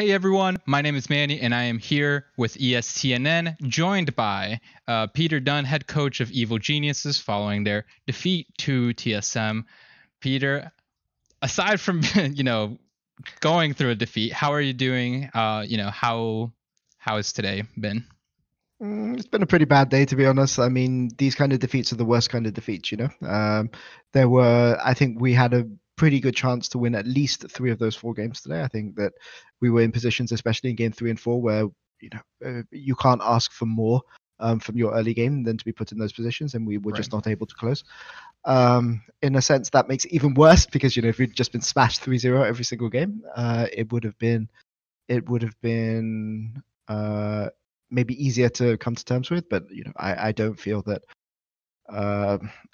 Hey everyone, my name is Manny and I am here with ESTNN, joined by Peter Dunn, head coach of Evil Geniuses, following their defeat to TSM. Peter, aside from going through a defeat, how are you doing? How has today been? It's been a pretty bad day, to be honest. I mean, these kind of defeats are the worst kind of defeats, you know. I think we had a pretty good chance to win at least 3 of those 4 games today. I think that we were in positions, especially in game 3 and 4, where you can't ask for more from your early game than to be put in those positions, and we were just not able to close. In a sense, that makes it even worse because if we'd just been smashed 3-0 every single game, it would have been maybe easier to come to terms with. But I don't feel that.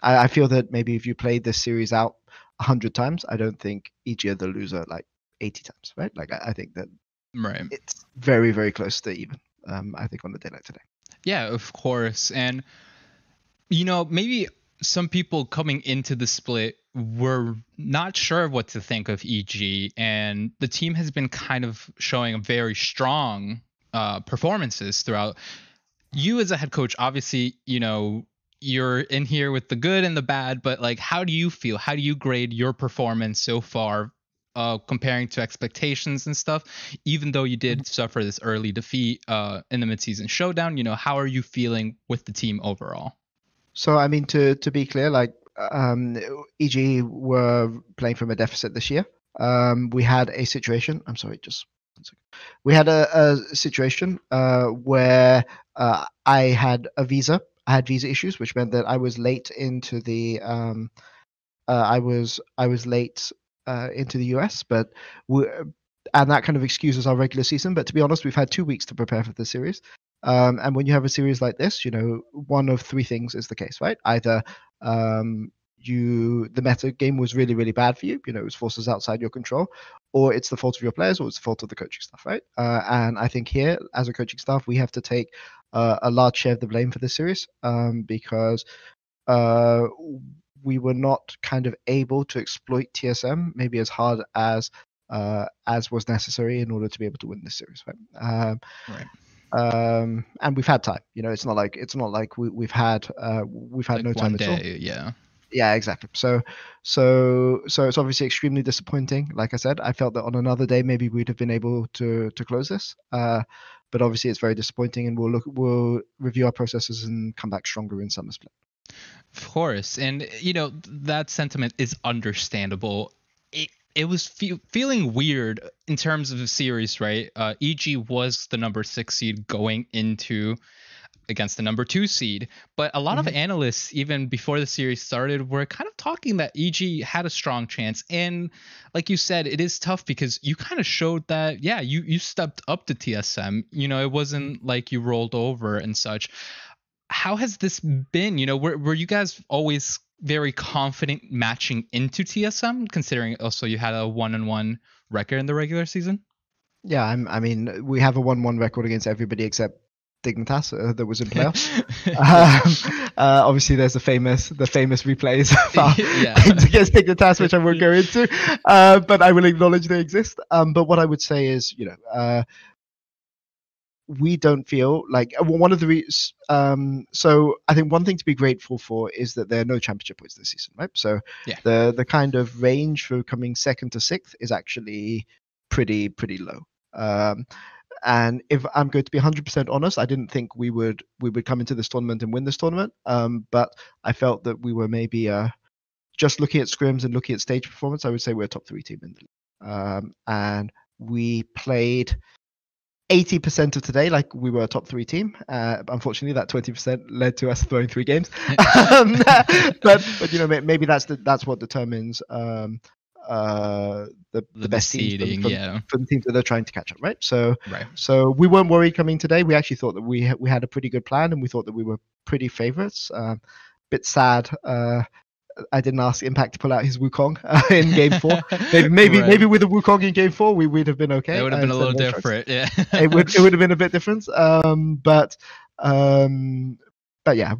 I feel that maybe if you played this series out 100 times, I don't think EG are the loser like 80 times, right? Like I think that it's very, very close to even. I think on a day like today. Yeah, of course, and maybe some people coming into the split were not sure what to think of EG, and the team has been kind of showing a very strong performances throughout. You as a head coach, obviously, you're in here with the good and the bad, but like, how do you feel? How do you grade your performance so far, comparing to expectations and stuff? Even though you did suffer this early defeat in the midseason showdown, how are you feeling with the team overall? So, I mean, to be clear, like EG were playing from a deficit this year. We had a situation. I'm sorry, just 1 second. We had a situation where I had visa issues, which meant that I was late into the I was late into the US, and that kind of excuses our regular season. But to be honest, we've had 2 weeks to prepare for the series. And when you have a series like this, one of 3 things is the case, right? Either the meta game was really, really bad for you, it was forces outside your control, or it's the fault of your players, or it's the fault of the coaching staff, right? And I think here, as a coaching staff, we have to take a large share of the blame for this series, because we were not kind of able to exploit TSM maybe as hard as was necessary in order to be able to win this series, right? Right. And we've had time. It's not like we've had like no time at all. Yeah, exactly. So it's obviously extremely disappointing. Like I said, I felt that on another day maybe we'd have been able to close this. But obviously it's very disappointing, and we'll review our processes and come back stronger in Summer Split. Of course, and that sentiment is understandable. It was feeling weird in terms of the series, right? EG was the number 6 seed going into against the number 2 seed, but a lot of analysts, even before the series started, were kind of talking that EG had a strong chance. And like you said, it is tough because you kind of showed that, yeah, you stepped up to TSM. It wasn't like you rolled over and such. How has this been? Were you guys always very confident matching into TSM, considering also you had a 1-1 record in the regular season? Yeah, I mean, we have a 1-1 record against everybody except Dignitas that was in playoffs. Obviously, there's the famous replays against Dignitas, which I won't go into, but I will acknowledge they exist. But what I would say is, we don't feel like one of the reasons. So I think one thing to be grateful for is that there are no championship points this season, right? So the kind of range for coming 2nd to 6th is actually pretty low. And if I'm going to be 100% honest, I didn't think we would come into this tournament and win this tournament. But I felt that we were maybe just looking at scrims and looking at stage performance, I would say we're a top 3 team in the league. And we played 80% of today like we were a top 3 team. Unfortunately, that 20% led to us throwing 3 games. But maybe that's what determines the best seeding, from the teams that they're trying to catch up, right? So we weren't worried coming today. We actually thought that we had a pretty good plan, and we thought that we were pretty favorites. Bit sad. I didn't ask Impact to pull out his Wukong in Game 4. Maybe with a Wukong in Game 4, we would have been okay. It would have been a little different. Yeah, it would have been a bit different. But yeah,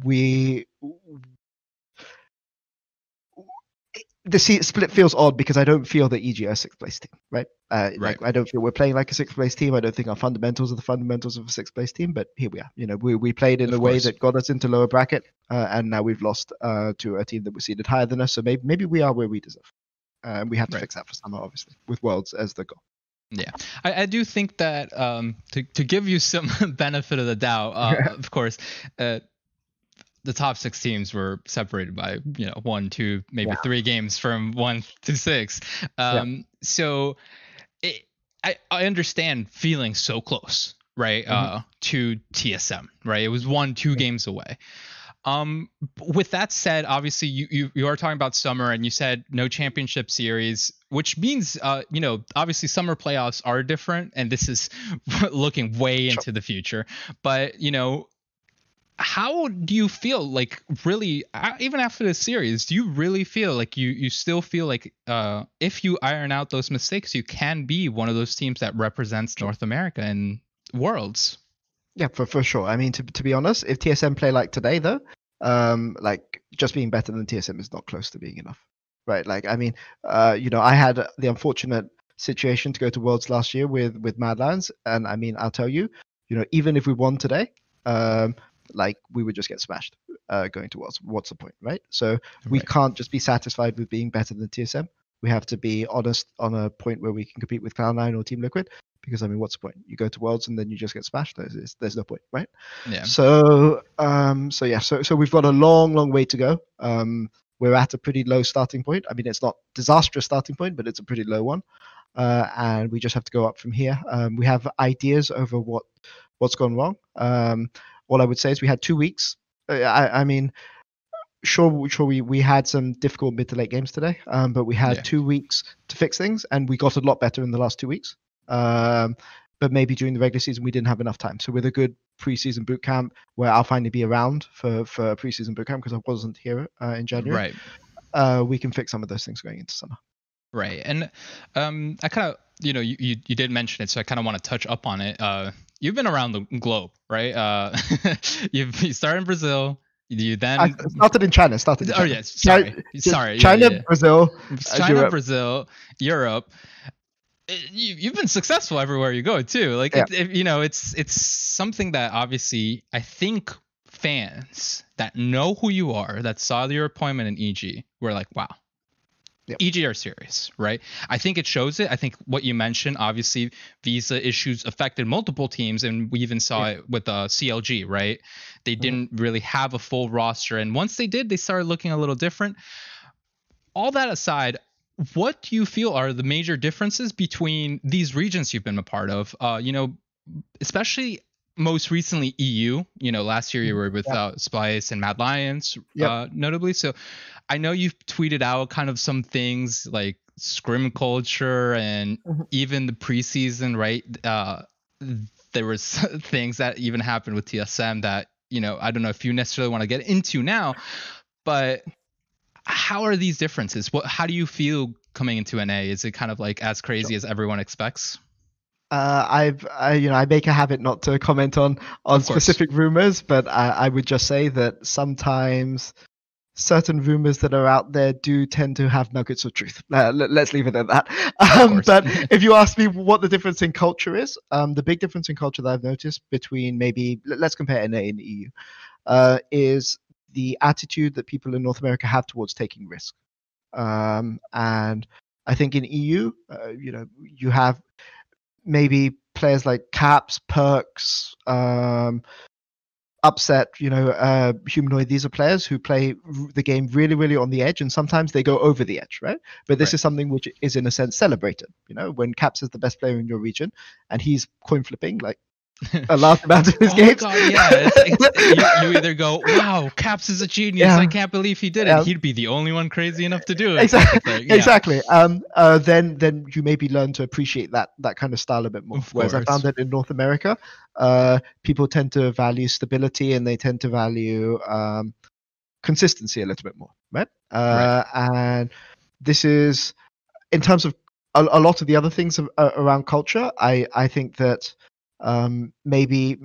the split feels odd because I don't feel that EG are a sixth place team, right? Like I don't feel we're playing like a sixth place team. I don't think our fundamentals are the fundamentals of a sixth place team. But here we are. You know, we played in a way that got us into lower bracket, and now we've lost to a team that was seeded higher than us. So maybe we are where we deserve. And we have to fix that for summer, obviously, with Worlds as the goal. Yeah, I do think that to give you some benefit of the doubt, of course, the top 6 teams were separated by 1, 2, maybe 3 games from 1 to 6. So I understand feeling so close, right, to TSM, right? It was 1-2 games away. With that said, obviously you are talking about summer, and you said no championship series, which means obviously summer playoffs are different, and this is looking way into the future. But how do you feel, like, really, even after the series, do you really feel like you still feel like if you iron out those mistakes, you can be one of those teams that represents North America in Worlds? Yeah, for sure. I mean, to be honest, if TSM play like today, though, like, just being better than TSM is not close to being enough, right? Like, I mean, I had the unfortunate situation to go to Worlds last year with Mad Lions, and I mean, I'll tell you, even if we won today, like, we would just get smashed going to Worlds. What's the point, right? So we can't just be satisfied with being better than TSM. We have to be honest on a point where we can compete with Cloud9 or Team Liquid. Because, I mean, what's the point? You go to Worlds and then you just get smashed. There's no point, right? Yeah. So we've got a long way to go. We're at a pretty low starting point. I mean, it's not disastrous starting point, but it's a pretty low one. And we just have to go up from here. We have ideas over what's gone wrong. All I would say is we had 2 weeks. I mean, sure, we had some difficult mid to late games today, but we had 2 weeks to fix things, and we got a lot better in the last 2 weeks. But maybe during the regular season we didn't have enough time. So with a good preseason boot camp, where I'll finally be around for a preseason boot camp because I wasn't here in January, we can fix some of those things going into summer. Right. And I kind of, you did mention it, so I kind of want to touch up on it. You've been around the globe, right? You started in Brazil. You then I started in China. Oh yes, sorry. China, Brazil, China, Brazil, Europe. You've been successful everywhere you go too. Like, it's something that obviously I think fans that know who you are, that saw your appointment in EG, were like, wow. EG are serious, right? I think it shows it. I think what you mentioned, obviously, visa issues affected multiple teams, and we even saw it with CLG, right? They didn't really have a full roster, and once they did, they started looking a little different. All that aside, what do you feel are the major differences between these regions you've been a part of? Especially most recently EU. Last year you were with Splice and Mad Lions, notably. So I know you've tweeted out kind of some things like scrim culture and even the preseason, right? There was things that even happened with TSM that, I don't know if you necessarily want to get into now, but how are these differences? How do you feel coming into NA? Is it kind of like as crazy as everyone expects? I make a habit not to comment on specific rumors, but I would just say that sometimes certain rumors that are out there do tend to have nuggets of truth. Let's leave it at that. But if you ask me what the difference in culture is, the big difference in culture that I've noticed between, maybe let's compare NA and EU, is the attitude that people in North America have towards taking risk. And I think in EU, you have maybe players like Caps, Perks, Upset, Humanoid. These are players who play the game really, really on the edge, and sometimes they go over the edge, right? But this is something which is, in a sense, celebrated. When Caps is the best player in your region, and he's coin flipping like a large amount of his games. God, yeah. You either go, wow, Caps is a genius. I can't believe he did it. He'd be the only one crazy enough to do it. Exactly. Then you maybe learn to appreciate that kind of style a bit more. Whereas I found that in North America, people tend to value stability, and they tend to value consistency a little bit more, right? And this is, in terms of a lot of the other things around culture, I think that maybe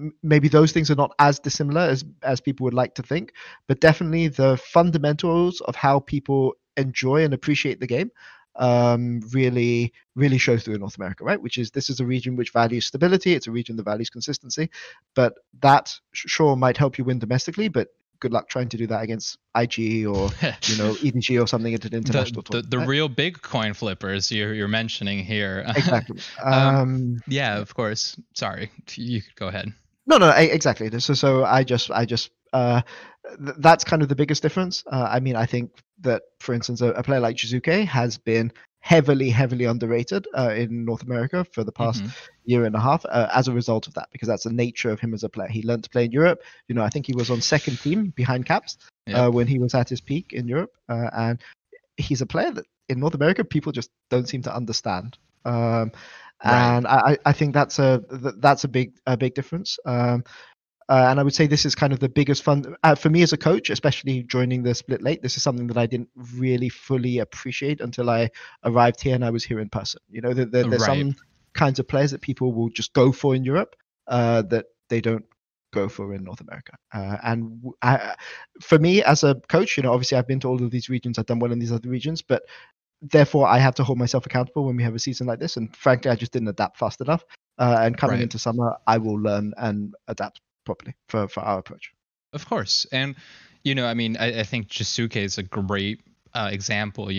those things are not as dissimilar as people would like to think, but definitely the fundamentals of how people enjoy and appreciate the game really show through in North America, right? This is a region which values stability. It's a region that values consistency, but that sure might help you win domestically, but good luck trying to do that against IG or EDG or something at an international tournament. The real big coin flippers you're mentioning here. Exactly. Yeah, of course. Sorry, you could go ahead. No, exactly. So I just that's kind of the biggest difference. I mean, I think that, for instance, a player like Shizuke has been heavily underrated in North America for the past year and a half as a result of that, because that's the nature of him as a player. He learned to play in Europe. I think he was on second team behind Caps when he was at his peak in Europe, and he's a player that in North America people just don't seem to understand. And I think that's a big difference. And I would say this is kind of the biggest fun for me as a coach, especially joining the split late. This is something that I didn't really fully appreciate until I arrived here and I was here in person. There's some kinds of players that people will just go for in Europe that they don't go for in North America. For me as a coach, obviously I've been to all of these regions. I've done well in these other regions, but therefore I have to hold myself accountable when we have a season like this. And frankly, I just didn't adapt fast enough. And coming into summer, I will learn and adapt properly for our approach. Of course. And I mean, I think Jisuke is a great example.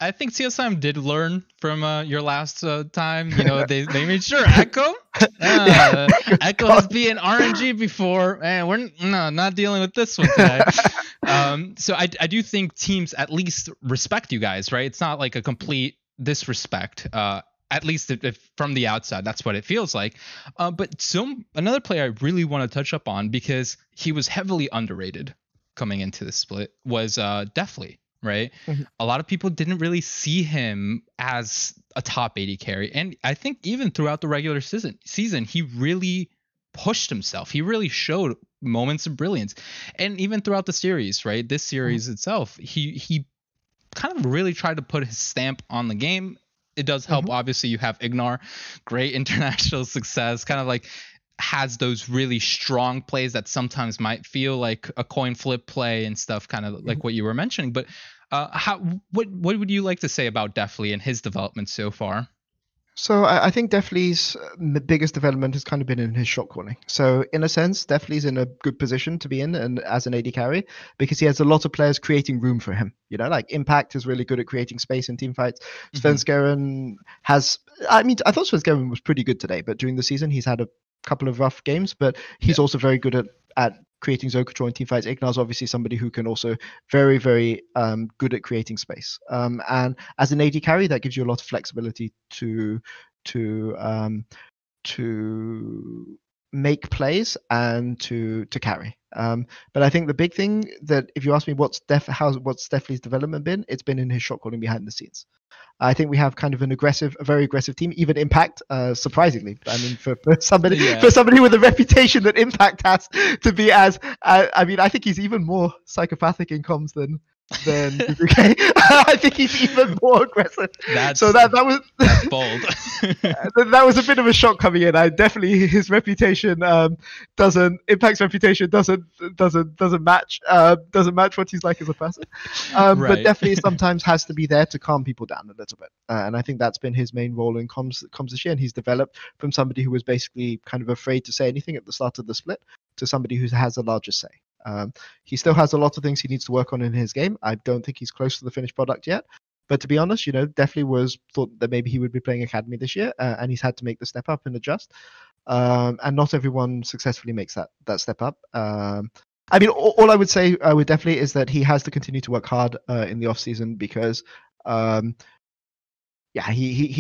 I think CSM did learn from your last time. They made sure Echo Echo has been RNG before, and we're not dealing with this one today. So I do think teams at least respect you guys, right? It's not like a complete disrespect. At least if from the outside, that's what it feels like. But another player I really want to touch up on, because he was heavily underrated coming into the split, was Deftly, right? Mm-hmm. A lot of people didn't really see him as a top 80 carry. And I think even throughout the regular season, he really pushed himself. He really showed moments of brilliance. And even throughout the series, right? This series itself, he kind of really tried to put his stamp on the game. It does help. Obviously, you have Ignar, great international success, kind of like has those really strong plays that sometimes might feel like a coin flip play and stuff, kind of like what you were mentioning. But what would you like to say about Deftly and his development so far? So I think Deftly's biggest development has kind of been in his shot calling. So in a sense, Deftly's in a good position to be in and as an AD carry, because he has a lot of players creating room for him. Like Impact is really good at creating space in team fights. Svenskeren has, I thought Svenskeren was pretty good today, but during the season he's had a couple of rough games, but he's also very good at creating zone control in team fights. Ignar's obviously somebody who can also very, very good at creating space. And as an AD carry, that gives you a lot of flexibility to make plays and to carry. But I think the big thing that, if you ask me what's Deftly's development been, it's been in his shot calling behind the scenes. I think we have kind of a very aggressive team, even Impact, surprisingly. I mean, for somebody with a reputation that Impact has to be as, I think he's even more psychopathic in comms than UK. I think he's even more aggressive. That's bold. That was a bit of a shock coming in. Definitely his reputation Impact's reputation doesn't match what he's like as a person. But definitely sometimes has to be there to calm people down a little bit. And I think that's been his main role in comms this year. And he's developed from somebody who was basically kind of afraid to say anything at the start of the split to somebody who has a larger say. He still has a lot of things he needs to work on in his game. I don't think he's close to the finished product yet. But to be honest, definitely thought that maybe he would be playing Academy this year, and he's had to make the step up and adjust. And not everyone successfully makes that step up. All I would say with Deftly is that he has to continue to work hard in the off season, because he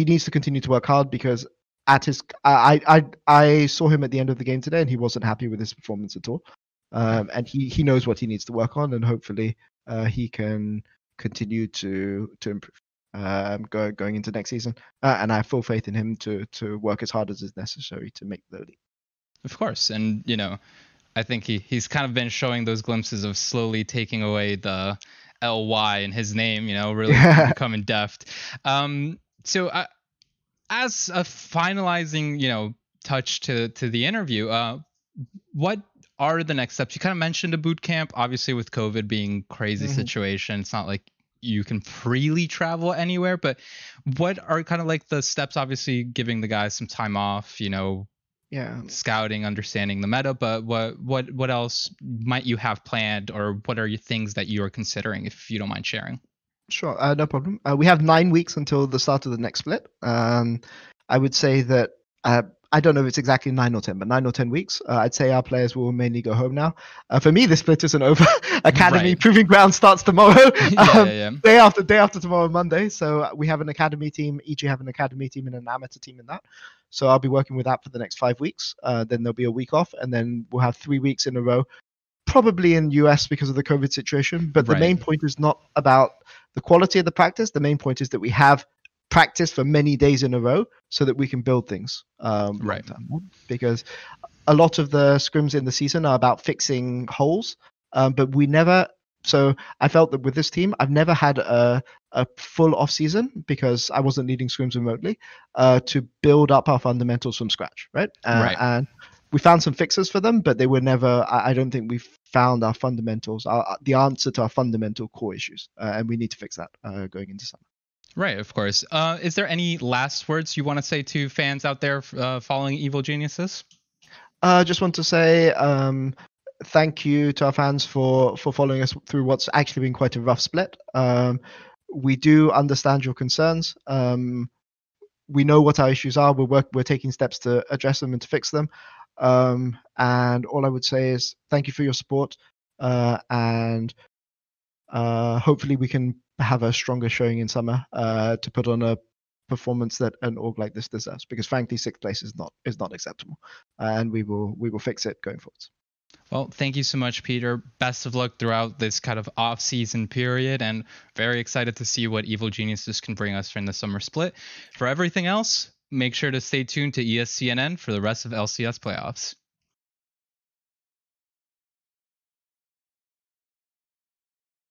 needs to continue to work hard, because I saw him at the end of the game today and he wasn't happy with his performance at all. And he knows what he needs to work on, and hopefully he can continue to improve going into next season. And I have full faith in him to work as hard as is necessary to make the league. Of course, and I think he's kind of been showing those glimpses of slowly taking away the LY in his name. Really becoming deft. So as a finalizing touch to the interview, what are the next steps? You kind of mentioned a boot camp, obviously with COVID being crazy situation. It's not like you can freely travel anywhere. But what are kind of like the steps? Obviously, giving the guys some time off, scouting, understanding the meta. But what else might you have planned, or what are your things that you are considering, if you don't mind sharing? Sure, no problem. We have 9 weeks until the start of the next split. I would say that I don't know if it's exactly 9 or 10, but 9 or 10 weeks. I'd say our players will mainly go home now. For me, the split isn't over. Academy Proving Ground starts tomorrow. Day after tomorrow, Monday. So we have an academy team. Each have an academy team and an amateur team in that. So I'll be working with that for the next 5 weeks. Then there'll be a week off, and then we'll have 3 weeks in a row, probably in US because of the COVID situation. But the main point is not about the quality of the practice. The main point is that we have practice for many days in a row so that we can build things long term. Because a lot of the scrims in the season are about fixing holes, but we never. So I felt that with this team, I've never had a full off season because I wasn't leading scrims remotely to build up our fundamentals from scratch, right? And we found some fixes for them, but they were never. I don't think we found our fundamentals, the answer to our fundamental core issues, and we need to fix that going into summer. Right, of course. Is there any last words you want to say to fans out there following Evil Geniuses? Just want to say thank you to our fans for following us through what's actually been quite a rough split. We do understand your concerns. We know what our issues are. We're taking steps to address them and to fix them. And all I would say is thank you for your support, and hopefully we can have a stronger showing in summer to put on a performance that an org like this deserves. Because frankly, 6th place is not acceptable, and we will fix it going forwards. Well, thank you so much, Peter. Best of luck throughout this kind of off-season period, and very excited to see what Evil Geniuses can bring us during the summer split. For everything else, make sure to stay tuned to ESTNN for the rest of LCS playoffs.